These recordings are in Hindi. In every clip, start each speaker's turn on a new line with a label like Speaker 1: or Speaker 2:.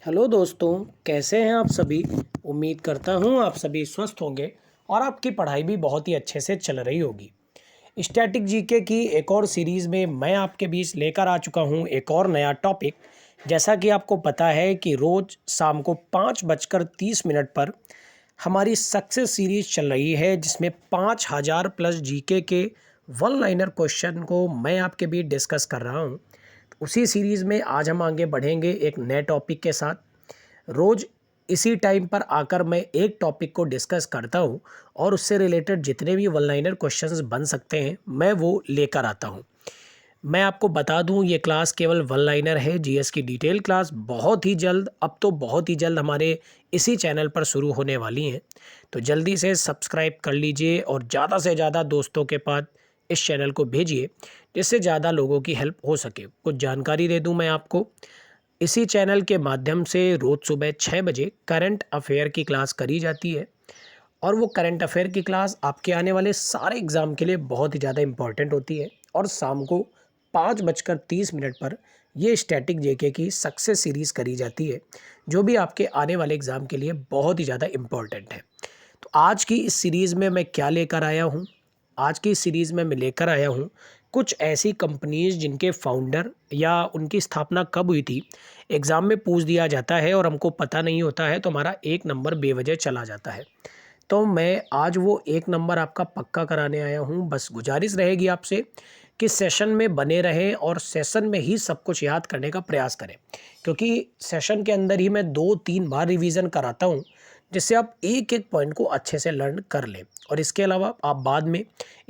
Speaker 1: हेलो दोस्तों, कैसे हैं आप सभी। उम्मीद करता हूं आप सभी स्वस्थ होंगे और आपकी पढ़ाई भी बहुत ही अच्छे से चल रही होगी। स्टैटिक जीके की एक और सीरीज़ में मैं आपके बीच लेकर आ चुका हूं एक और नया टॉपिक। जैसा कि आपको पता है कि रोज़ शाम को 5:30 पर हमारी सक्सेस सीरीज़ चल रही है, जिसमें 5000 प्लस जीके के वन लाइनर क्वेश्चन को मैं आपके बीच डिस्कस कर रहा हूं। उसी सीरीज़ में आज हम आगे बढ़ेंगे एक नए टॉपिक के साथ। रोज़ इसी टाइम पर आकर मैं एक टॉपिक को डिस्कस करता हूँ और उससे रिलेटेड जितने भी वन लाइनर क्वेश्चंस बन सकते हैं मैं वो लेकर आता हूँ। मैं आपको बता दूं, ये क्लास केवल वन लाइनर है। जीएस की डिटेल क्लास बहुत ही जल्द, अब तो बहुत ही जल्द हमारे इसी चैनल पर शुरू होने वाली हैं। तो जल्दी से सब्सक्राइब कर लीजिए और ज़्यादा से ज़्यादा दोस्तों के पास इस चैनल को भेजिए, जिससे ज़्यादा लोगों की हेल्प हो सके। कुछ जानकारी दे दूं मैं आपको, इसी चैनल के माध्यम से रोज़ सुबह 6 बजे करंट अफेयर की क्लास करी जाती है और वो करंट अफेयर की क्लास आपके आने वाले सारे एग्ज़ाम के लिए बहुत ही ज़्यादा इम्पॉर्टेंट होती है। और शाम को 5:30 पर ये स्टैटिक जेके की सक्सेस सीरीज़ करी जाती है, जो भी आपके आने वाले एग्ज़ाम के लिए बहुत ही ज़्यादा इम्पॉर्टेंट है। तो आज की इस सीरीज़ में मैं क्या लेकर आया हूँ, आज की इस सीरीज़ में मैं लेकर आया हूँ कुछ ऐसी कंपनीज़ जिनके फाउंडर या उनकी स्थापना कब हुई थी। एग्ज़ाम में पूछ दिया जाता है और हमको पता नहीं होता है, तो हमारा एक नंबर बेवजह चला जाता है। तो मैं आज वो एक नंबर आपका पक्का कराने आया हूँ। बस गुजारिश रहेगी आपसे कि सेशन में बने रहें और सेशन में ही सब कुछ याद करने का प्रयास करें, क्योंकि सेशन के अंदर ही मैं 2-3 बार रिवीजन कराता हूँ, जिससे आप एक एक पॉइंट को अच्छे से लर्न कर लें। और इसके अलावा आप बाद में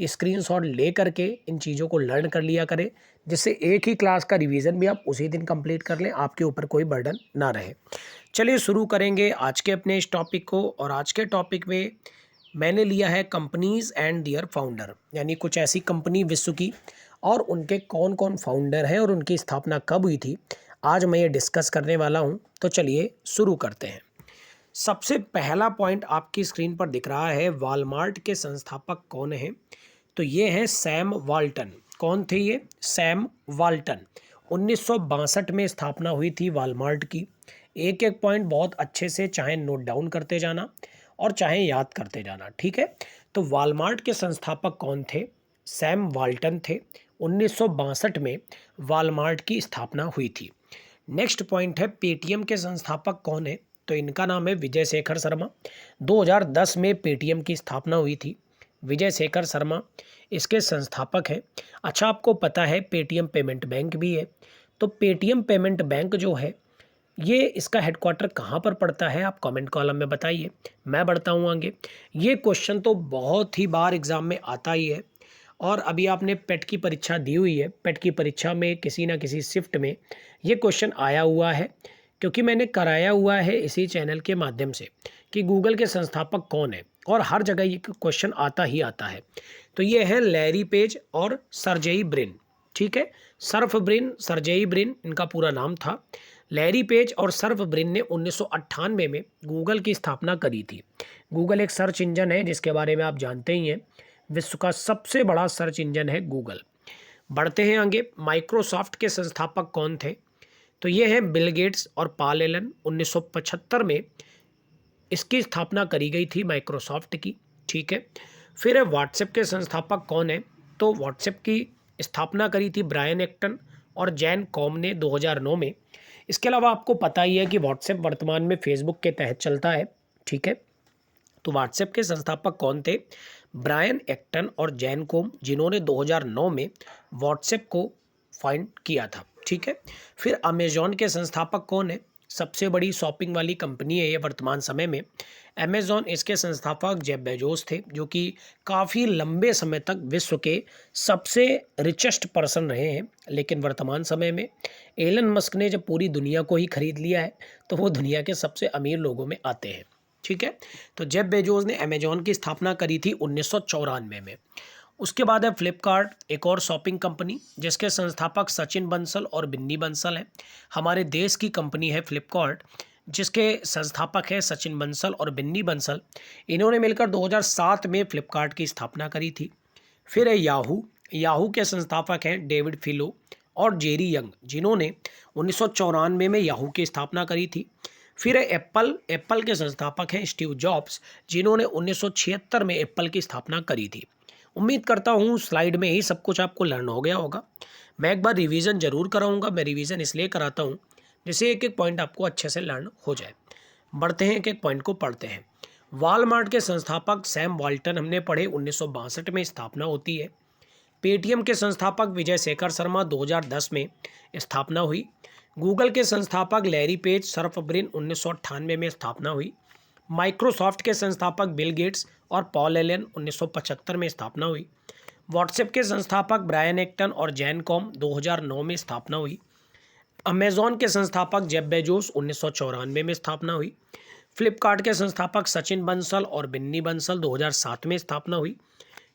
Speaker 1: स्क्रीनशॉट ले करके इन चीज़ों को लर्न कर लिया करें, जिससे एक ही क्लास का रिवीजन भी आप उसी दिन कंप्लीट कर लें, आपके ऊपर कोई बर्डन ना रहे। चलिए शुरू करेंगे आज के अपने इस टॉपिक को। और आज के टॉपिक में मैंने लिया है कंपनीज एंड दियर फाउंडर, यानी कुछ ऐसी कंपनी विश्व की और उनके कौन कौन फाउंडर हैं और उनकी स्थापना कब हुई थी, आज मैं ये डिस्कस करने वाला हूँ। तो चलिए शुरू करते हैं। सबसे पहला पॉइंट आपकी स्क्रीन पर दिख रहा है, वॉलमार्ट के संस्थापक कौन हैं। तो ये हैं सैम वाल्टन। कौन थे ये? Sam Walton. 1962 में स्थापना हुई थी वॉलमार्ट की। एक एक पॉइंट बहुत अच्छे से चाहे नोट डाउन करते जाना और चाहे याद करते जाना, ठीक है। तो वॉलमार्ट के संस्थापक कौन थे? सैम वाल्टन थे। 1962 में वॉलमार्ट की स्थापना हुई थी। नेक्स्ट पॉइंट है, पेटीएम के संस्थापक कौन है? तो इनका नाम है विजय शेखर शर्मा। 2010 में पेटीएम की स्थापना हुई थी। विजय शेखर शर्मा इसके संस्थापक हैं। अच्छा, आपको पता है पेटीएम पेमेंट बैंक भी है। तो पेटीएम पेमेंट बैंक जो है, ये इसका हेडक्वार्टर कहाँ पर पड़ता है, आप कमेंट कॉलम में बताइए। मैं बढ़ता हूँ आगे। ये क्वेश्चन तो बहुत ही बार एग्जाम में आता ही है और अभी आपने पेट की परीक्षा दी हुई है। पेट की परीक्षा में किसी ना किसी शिफ्ट में ये क्वेश्चन आया हुआ है, क्योंकि मैंने कराया हुआ है इसी चैनल के माध्यम से कि गूगल के संस्थापक कौन है, और हर जगह ये क्वेश्चन आता ही आता है। तो ये है लैरी पेज और सर्जेई ब्रिन, ठीक है। सर्फ ब्रिन, सर्जेई ब्रिन इनका पूरा नाम था। लैरी पेज और सर्फ ब्रिन ने 1998 में गूगल की स्थापना करी थी। गूगल एक सर्च इंजन है जिसके बारे में आप जानते ही हैं। विश्व का सबसे बड़ा सर्च इंजन है गूगल। बढ़ते हैं आगे। माइक्रोसॉफ्ट के संस्थापक कौन थे? तो ये हैं बिल गेट्स और पॉल एलन। 1975 में इसकी स्थापना करी गई थी माइक्रोसॉफ्ट की, ठीक है। फिर है व्हाट्सएप के संस्थापक कौन है? तो व्हाट्सएप की स्थापना करी थी ब्रायन एक्टन और जैन कॉम ने 2009 में। इसके अलावा आपको पता ही है कि व्हाट्सएप वर्तमान में फेसबुक के तहत चलता है, ठीक है। तो व्हाट्सएप के संस्थापक कौन थे? ब्रायन एक्टन और जैन कोम, जिन्होंने 2009 में व्हाट्सएप को फाइंड किया था, ठीक है। फिर अमेजॉन के संस्थापक कौन है? सबसे बड़ी शॉपिंग वाली कंपनी है ये वर्तमान समय में, अमेजॉन। इसके संस्थापक जेफ बेजोस थे, जो कि काफ़ी लंबे समय तक विश्व के सबसे रिचेस्ट पर्सन रहे हैं। लेकिन वर्तमान समय में एलन मस्क ने जब पूरी दुनिया को ही खरीद लिया है, तो वो दुनिया के सबसे अमीर लोगों में आते हैं, ठीक है। तो जेफ बेजोस ने अमेजॉन की स्थापना करी थी 1994 में। उसके बाद है फ्लिपकार्ट, एक और शॉपिंग कंपनी जिसके संस्थापक सचिन बंसल और बिन्नी बंसल हैं। हमारे देश की कंपनी है फ्लिपकार्ट, जिसके संस्थापक हैं सचिन बंसल और बिन्नी बंसल। इन्होंने मिलकर 2007 में फ्लिपकार्ट की स्थापना करी थी। फिर है याहू। याहू के संस्थापक हैं डेविड फिलो और जेरी यंग, जिन्होंने 1994 में याहू की स्थापना करी थी। फिर है एप्पल के संस्थापक हैं स्टीव जॉब्स, जिन्होंने 1976 में एप्पल की स्थापना करी थी। उम्मीद करता हूँ स्लाइड में ही सब कुछ आपको लर्न हो गया होगा। मैं एक बार रिवीजन जरूर कराऊंगा। मैं रिवीजन इसलिए कराता हूँ जिससे एक एक पॉइंट आपको अच्छे से लर्न हो जाए। बढ़ते हैं, एक एक पॉइंट को पढ़ते हैं। वॉलमार्ट के संस्थापक सैम वाल्टन हमने पढ़े, 1962 में स्थापना होती है। पेटीएम के संस्थापक विजय शेखर शर्मा, 2010 में स्थापना हुई। गूगल के संस्थापक लैरी पेज सर्फब्रिन, 1998 में स्थापना हुई। माइक्रोसॉफ्ट के संस्थापक बिल गेट्स और पॉल एलन, 1975 में स्थापना हुई। व्हाट्सएप के संस्थापक ब्रायन एक्टन और जैन कॉम, 2009 में स्थापना हुई। अमेजॉन के संस्थापक जेफ बेजोस, 1994 में स्थापना हुई। फ्लिपकार्ट के संस्थापक सचिन बंसल और बिन्नी बंसल, 2007 में स्थापना हुई।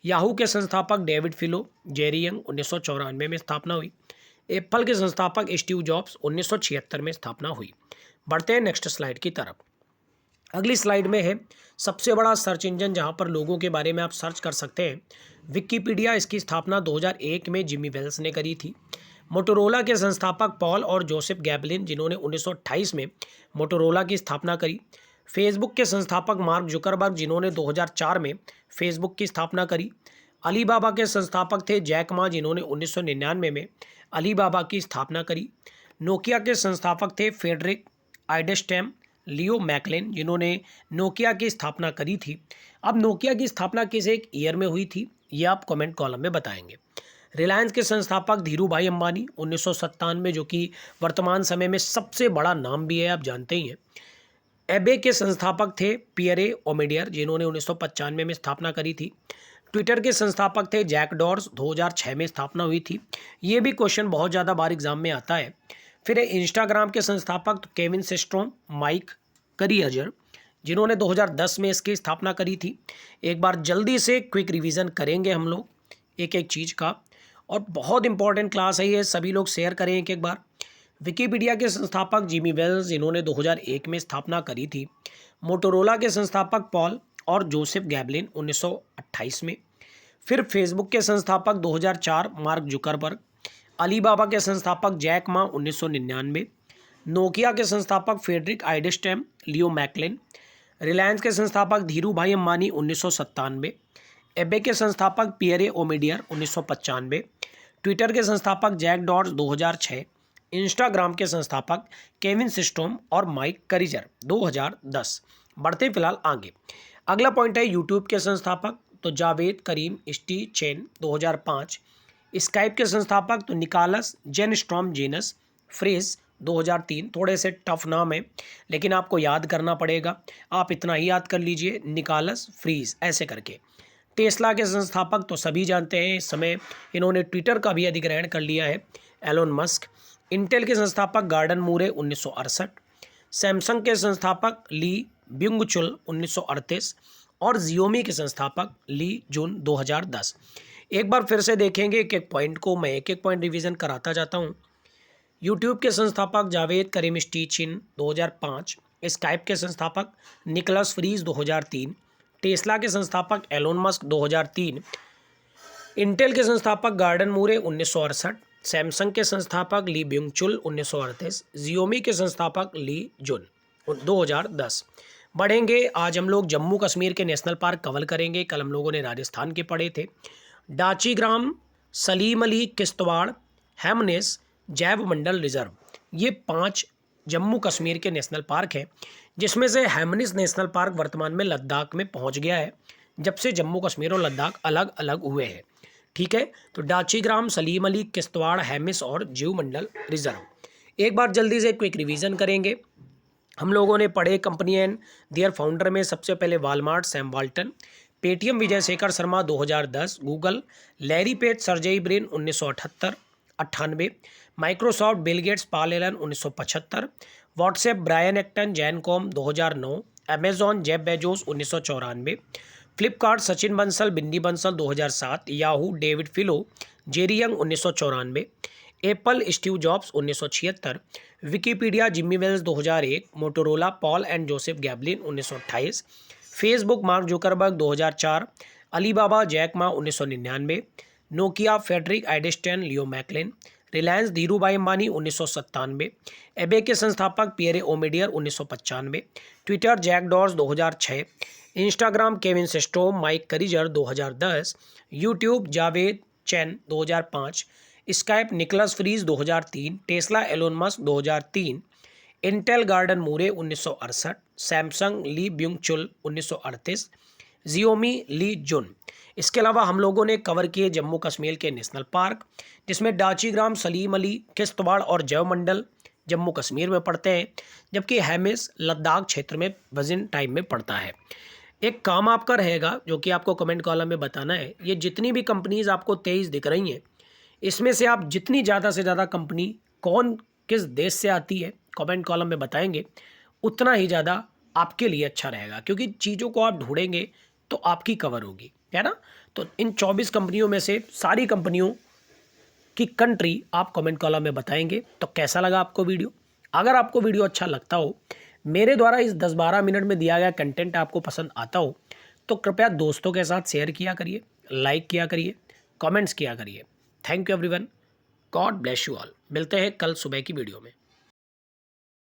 Speaker 1: याहू के संस्थापक डेविड फिलो, जेरी यंग, 1994 में स्थापना हुई। एप्पल के संस्थापक स्टीव जॉब्स, 1976 में स्थापना हुई। बढ़ते हैं नेक्स्ट स्लाइड की तरफ। अगली स्लाइड में है सबसे बड़ा सर्च इंजन जहां पर लोगों के बारे में आप सर्च कर सकते हैं, विकिपीडिया। इसकी स्थापना 2001 में जिमी वेल्स ने करी थी। मोटोरोला के संस्थापक पॉल और जोसेफ गैबलिन, जिन्होंने 1928 में मोटोरोला की स्थापना करी। फेसबुक के संस्थापक मार्क जुकरबर्ग, जिन्होंने 2004 में फेसबुक की स्थापना करी। अलीबाबा के संस्थापक थे जैक मा, जिन्होंने 1999 में अलीबाबा की स्थापना करी। नोकिया के संस्थापक थे फ्रेडरिक आइडेस्टैम लियो मैकलेन, जिन्होंने नोकिया की स्थापना करी थी। अब नोकिया की स्थापना किस एक ईयर में हुई थी, ये आप कमेंट कॉलम में बताएंगे। रिलायंस के संस्थापक धीरू भाई अंबानी, 1997, जो कि वर्तमान समय में सबसे बड़ा नाम भी है, आप जानते ही हैं। एबे के संस्थापक थे पियरे ओमेडियर, जिन्होंने 1995 में स्थापना करी थी। ट्विटर के संस्थापक थे जैक डॉर्स, 2006 में स्थापना हुई थी। ये भी क्वेश्चन बहुत ज़्यादा बार एग्जाम में आता है। फिर है इंस्टाग्राम के संस्थापक केविन सिस्ट्रोम, माइक करियजर, जिन्होंने 2010 में इसकी स्थापना करी थी। एक बार जल्दी से क्विक रिवीजन करेंगे हम लोग एक एक चीज़ का, और बहुत इंपॉर्टेंट क्लास है ये, सभी लोग शेयर करें एक एक बार। विकिपीडिया के संस्थापक जिमी वेल्स, जिन्होंने 2001 में स्थापना करी थी। मोटोरोला के संस्थापक पॉल और जोसेफ गैबलिन, 1928 में। फिर फेसबुक के संस्थापक 2004 मार्क जुकरबर्ग। अलीबाबा के संस्थापक जैक मा, 1999। नोकिया के संस्थापक फ्रेडरिक आइडेस्टैम लियो मैकलेन। रिलायंस के संस्थापक धीरू भाई अंबानी, 1997। एबे के संस्थापक पियरे ओमेडियर, 1995। ट्विटर के संस्थापक जैक डॉर्स, 2006। इंस्टाग्राम के संस्थापक केविन सिस्ट्रोम और माइक करिजर, 2010। बढ़ते फिलहाल आगे। अगला पॉइंट है यूट्यूब के संस्थापक, तो जावेद करीम स्टी चेन, 2005। स्काइप के संस्थापक तो निकालस जेनस्ट्रॉम जेनस फ्रेज, 2003। थोड़े से टफ नाम है लेकिन आपको याद करना पड़ेगा, आप इतना ही याद कर लीजिए, निकालस फ्रीज ऐसे करके। टेस्ला के संस्थापक तो सभी जानते हैं, इस समय इन्होंने ट्विटर का भी अधिग्रहण कर लिया है, एलोन मस्क। इंटेल के संस्थापक गार्डन मूरे, 1968। सैमसंग के संस्थापक ली ब्युंग चुल, 1938। और जियोमी के संस्थापक ली जून, 2010। एक बार फिर से देखेंगे एक एक पॉइंट को, मैं एक एक पॉइंट रिवीजन कराता जाता हूँ। यूट्यूब के संस्थापक जावेद करीम स्टीचिन, 2005। स्काइप के संस्थापक निकलस फ्रीज, 2003। टेस्ला के संस्थापक एलोन मस्क, 2003। इंटेल के संस्थापक गार्डन मूरे, 1968। सैमसंग के संस्थापक ली ब्युंग चुल, 1938। जियोमी के संस्थापक ली जुन, 2010। बढ़ेंगे, आज हम लोग जम्मू कश्मीर के नेशनल पार्क कवर करेंगे। कल हम लोगों ने राजस्थान के पढ़े थे। डाचीग्राम, सलीम अली किश्तवाड़, हेमनेस, जैव मंडल रिजर्व, ये 5 जम्मू कश्मीर के नेशनल पार्क हैं, जिसमें से हेमनिस नेशनल पार्क वर्तमान में लद्दाख में पहुंच गया है, जब से जम्मू कश्मीर और लद्दाख अलग अलग हुए हैं। ठीक है, तो डाचीग्राम, सलीम अली किश्तवाड़, हेमिस और जीव मंडल रिजर्व। एक बार जल्दी से क्विक रिवीजन करेंगे। हम लोगों ने पढ़े कंपनी एंड देयर फाउंडर में सबसे पहले Walmart Sam Walton. Paytm Vijay Shekhar Sharma, 2010। Google Larry Page Sergey Brin, 1998। Microsoft Bill Gates Paul Allen, 1975। WhatsApp Brian Acton Jan Koum, 2009। Amazon Jeff Bezos, 1994। Flipkart Sachin Bansal Binny Bansal, 2007। Yahoo David Filo Jerry Yang, 1994। Apple Steve Jobs, 1976। Wikipedia Jimmy Wales, 2001। Motorola Paul and Joseph Galvin, 1928। Facebook Mark Zuckerberg, 2004। Alibaba Jack Ma, 1999। Nokia Frederick आइडेस्टैन Leo Mechelin. Reliance Dhirubhai Ambani 1997, eBay के संस्थापक Pierre Omidyar 1995, Twitter Jack Dorsey 2006, Instagram Kevin Systrom Mike Krieger 2010, YouTube Jawed Chen 2005, Skype Niklas Friis 2003, Tesla Elon Musk 2003, Intel Gordon Moore 1968, Samsung Lee Byung Chul 1938, Xiaomi ली जुन। इसके अलावा हम लोगों ने कवर किए जम्मू कश्मीर के नेशनल पार्क, जिसमें डाचीग्राम, सलीम अली, किश्तवाड़ और जयमंडल जम्मू कश्मीर में पड़ते हैं, जबकि हैमिस लद्दाख क्षेत्र में वजिन टाइम में पड़ता है। एक काम आपका रहेगा जो कि आपको कमेंट कॉलम में बताना है, ये जितनी भी कंपनीज आपको 23 दिख रही हैं, इसमें से आप जितनी ज़्यादा से ज़्यादा कंपनी कौन किस देश से आती है कमेंट कॉलम में बताएंगे, उतना ही ज़्यादा आपके लिए अच्छा रहेगा, क्योंकि चीज़ों को आप ढूंढेंगे तो आपकी कवर होगी, है ना। तो इन 24 कंपनियों में से सारी कंपनियों की कंट्री आप कमेंट कॉलम में बताएंगे। तो कैसा लगा आपको वीडियो? अगर आपको वीडियो अच्छा लगता हो, मेरे द्वारा इस 10-12 मिनट में दिया गया कंटेंट आपको पसंद आता हो, तो कृपया दोस्तों के साथ शेयर किया करिए, लाइक किया करिए, कमेंट्स किया करिए। Thank you everyone, God bless you all. मिलते हैं कल सुबह की वीडियो में।